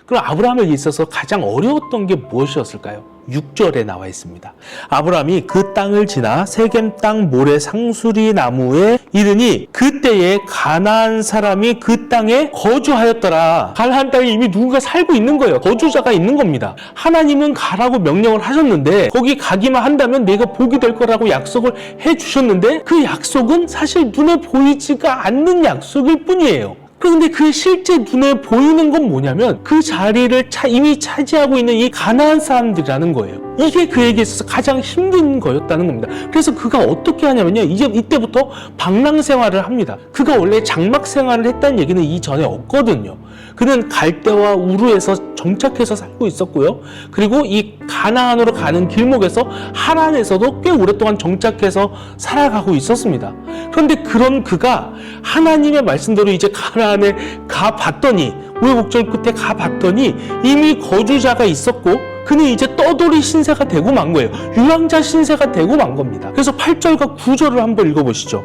그럼 아브라함에게 있어서 가장 어려웠던 게 무엇이었을까요? 6절에 나와 있습니다. 아브라함이 그 땅을 지나 세겜 땅 모래 상수리 나무에 이르니 그때에 가나안 사람이 그 땅에 거주하였더라. 가나안 땅에 이미 누군가 살고 있는 거예요. 거주자가 있는 겁니다. 하나님은 가라고 명령을 하셨는데 거기 가기만 한다면 내가 복이 될 거라고 약속을 해주셨는데 그 약속은 사실 눈에 보이지가 않는 약속일 뿐이에요. 그런데 그 실제 눈에 보이는 건 뭐냐면 그 자리를 이미 차지하고 있는 이 가나안 사람들이라는 거예요. 이게 그에게 있어서 가장 힘든 거였다는 겁니다. 그래서 그가 어떻게 하냐면요, 이제 이때부터 방랑 생활을 합니다. 그가 원래 장막 생활을 했다는 얘기는 이전에 없거든요. 그는 갈대와 우르에서 정착해서 살고 있었고요. 그리고 이 가나안으로 가는 길목에서 하란에서도 꽤 오랫동안 정착해서 살아가고 있었습니다. 그런데 그런 그가 하나님의 말씀대로 이제 가나안에 가봤더니, 우여곡절 끝에 가봤더니 이미 거주자가 있었고 그는 이제 떠돌이 신세가 되고 만 거예요. 유랑자 신세가 되고 만 겁니다. 그래서 8절과 9절을 한번 읽어보시죠.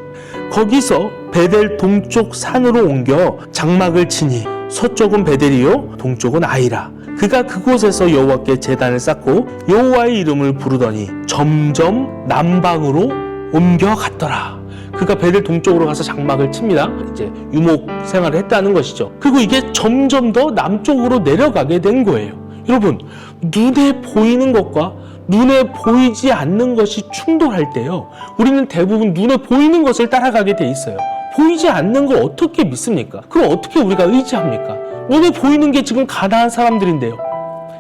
거기서 베델 동쪽 산으로 옮겨 장막을 치니 서쪽은 베델이요 동쪽은 아이라. 그가 그곳에서 여호와께 제단을 쌓고 여호와의 이름을 부르더니 점점 남방으로 옮겨갔더라. 그가 베델 동쪽으로 가서 장막을 칩니다. 이제 유목 생활을 했다는 것이죠. 그리고 이게 점점 더 남쪽으로 내려가게 된 거예요. 여러분, 눈에 보이는 것과 눈에 보이지 않는 것이 충돌할 때요, 우리는 대부분 눈에 보이는 것을 따라가게 돼 있어요. 보이지 않는 걸 어떻게 믿습니까? 그럼 어떻게 우리가 의지합니까? 눈에 보이는 게 지금 가나안 사람들인데요.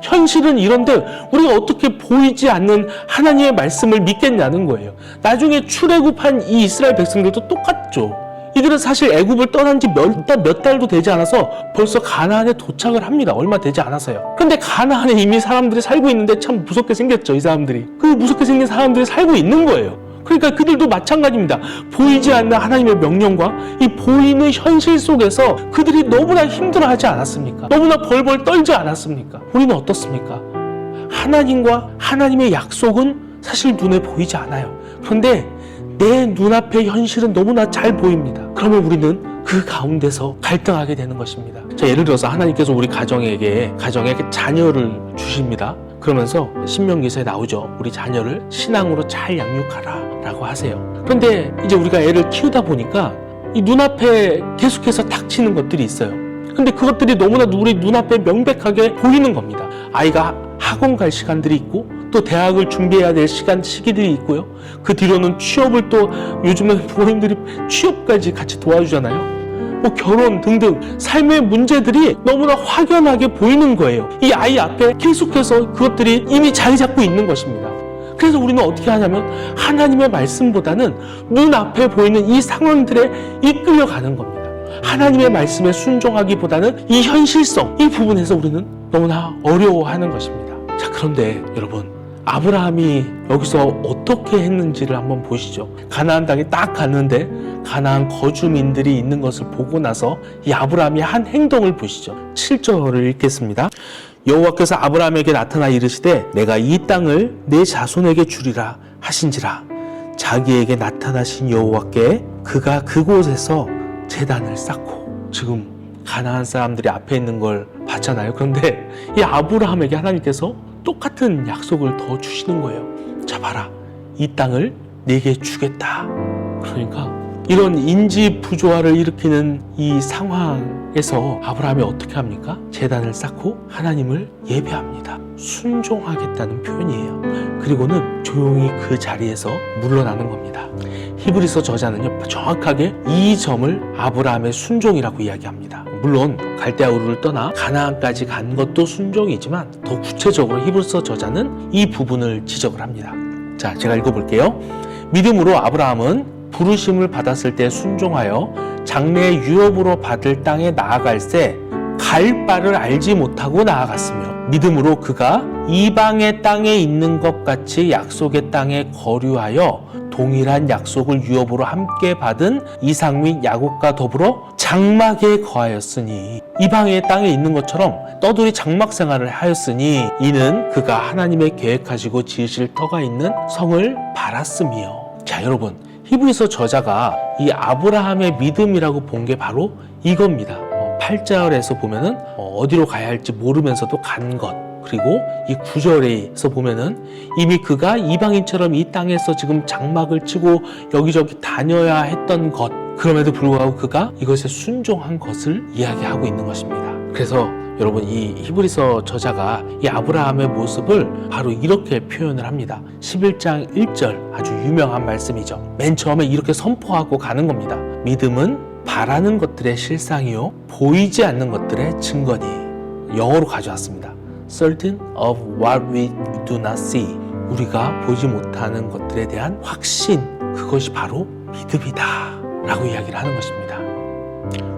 현실은 이런데 우리가 어떻게 보이지 않는 하나님의 말씀을 믿겠냐는 거예요. 나중에 출애굽한 이 이스라엘 백성들도 똑같죠. 이들은 사실 애굽을 떠난 지 몇 달도 되지 않아서 벌써 가나안에 도착을 합니다. 얼마 되지 않아서요. 그런데 가나안에 이미 사람들이 살고 있는데 참 무섭게 생겼죠, 이 사람들이. 그 무섭게 생긴 사람들이 살고 있는 거예요. 그러니까 그들도 마찬가지입니다. 보이지 않는 하나님의 명령과 이 보이는 현실 속에서 그들이 너무나 힘들어하지 않았습니까? 너무나 벌벌 떨지 않았습니까? 우리는 어떻습니까? 하나님과 하나님의 약속은 사실 눈에 보이지 않아요. 그런데 내 눈앞의 현실은 너무나 잘 보입니다. 그러면 우리는 그 가운데서 갈등하게 되는 것입니다. 자, 예를 들어서 하나님께서 우리 가정에 자녀를 주십니다. 그러면서 신명기서에 나오죠. 우리 자녀를 신앙으로 잘 양육하라 라고 하세요. 그런데 이제 우리가 애를 키우다 보니까 이 눈앞에 계속해서 닥치는 것들이 있어요. 근데 그것들이 너무나 우리 눈앞에 명백하게 보이는 겁니다. 아이가 학원 갈 시간들이 있고 또 대학을 준비해야 될 시기들이 있고요. 그 뒤로는 취업을 또 요즘은 부모님들이 취업까지 같이 도와주잖아요. 뭐 결혼 등등 삶의 문제들이 너무나 확연하게 보이는 거예요. 이 아이 앞에 계속해서 그것들이 이미 자리 잡고 있는 것입니다. 그래서 우리는 어떻게 하냐면 하나님의 말씀보다는 눈앞에 보이는 이 상황들에 이끌려가는 겁니다. 하나님의 말씀에 순종하기보다는 이 현실성, 이 부분에서 우리는 너무나 어려워하는 것입니다. 자, 그런데 여러분, 아브라함이 여기서 어떻게 했는지를 한번 보시죠. 가나안 땅에 딱 갔는데 가나안 거주민들이 있는 것을 보고 나서 이 아브라함이 한 행동을 보시죠. 7절을 읽겠습니다. 여호와께서 아브라함에게 나타나 이르시되 내가 이 땅을 내 자손에게 주리라 하신지라. 자기에게 나타나신 여호와께 그가 그곳에서 제단을 쌓고, 지금 가나안 사람들이 앞에 있는 걸 봤잖아요. 그런데 이 아브라함에게 하나님께서 똑같은 약속을 더 주시는 거예요. 자, 봐라, 이 땅을 네게 주겠다. 그러니까 이런 인지 부조화를 일으키는 이 상황에서 아브라함이 어떻게 합니까? 제단을 쌓고 하나님을 예배합니다. 순종하겠다는 표현이에요. 그리고는 조용히 그 자리에서 물러나는 겁니다. 히브리서 저자는요, 정확하게 이 점을 아브라함의 순종이라고 이야기합니다. 물론 갈대아 우르를 떠나 가나안까지 간 것도 순종이지만 더 구체적으로 히브리서 저자는 이 부분을 지적을 합니다. 자, 제가 읽어볼게요. 믿음으로 아브라함은 부르심을 받았을 때 순종하여 장래의 유업으로 받을 땅에 나아갈새 갈 바를 알지 못하고 나아갔으며, 믿음으로 그가 이방의 땅에 있는 것 같이 약속의 땅에 거류하여 동일한 약속을 유업으로 함께 받은 이삭 및 야곱과 더불어 장막에 거하였으니, 이방의 땅에 있는 것처럼 떠돌이 장막 생활을 하였으니 이는 그가 하나님의 계획하시고 지으실 터가 있는 성을 바랐으며. 자, 여러분, 히브리서 저자가 이 아브라함의 믿음이라고 본 게 바로 이겁니다. 8절에서 보면은 어디로 가야 할지 모르면서도 간 것, 그리고 이 9절에서 보면은 이미 그가 이방인처럼 이 땅에서 지금 장막을 치고 여기저기 다녀야 했던 것, 그럼에도 불구하고 그가 이것에 순종한 것을 이야기하고 있는 것입니다. 그래서 여러분, 이 히브리서 저자가 이 아브라함의 모습을 바로 이렇게 표현을 합니다. 11장 1절, 아주 유명한 말씀이죠. 맨 처음에 이렇게 선포하고 가는 겁니다. 믿음은 바라는 것들의 실상이요 보이지 않는 것들의 증거니. 영어로 가져왔습니다. Certain of what we do not see. 우리가 보지 못하는 것들에 대한 확신, 그것이 바로 믿음이다 라고 이야기를 하는 것입니다.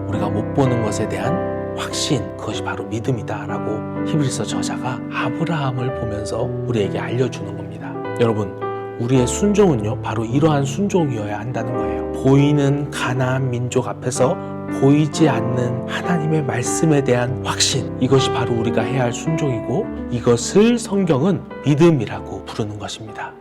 우리가 못 보는 것에 대한 확신, 그것이 바로 믿음이다 라고 히브리서 저자가 아브라함을 보면서 우리에게 알려주는 겁니다. 여러분, 우리의 순종은요 바로 이러한 순종이어야 한다는 거예요. 보이는 가나안 민족 앞에서 보이지 않는 하나님의 말씀에 대한 확신, 이것이 바로 우리가 해야 할 순종이고, 이것을 성경은 믿음이라고 부르는 것입니다.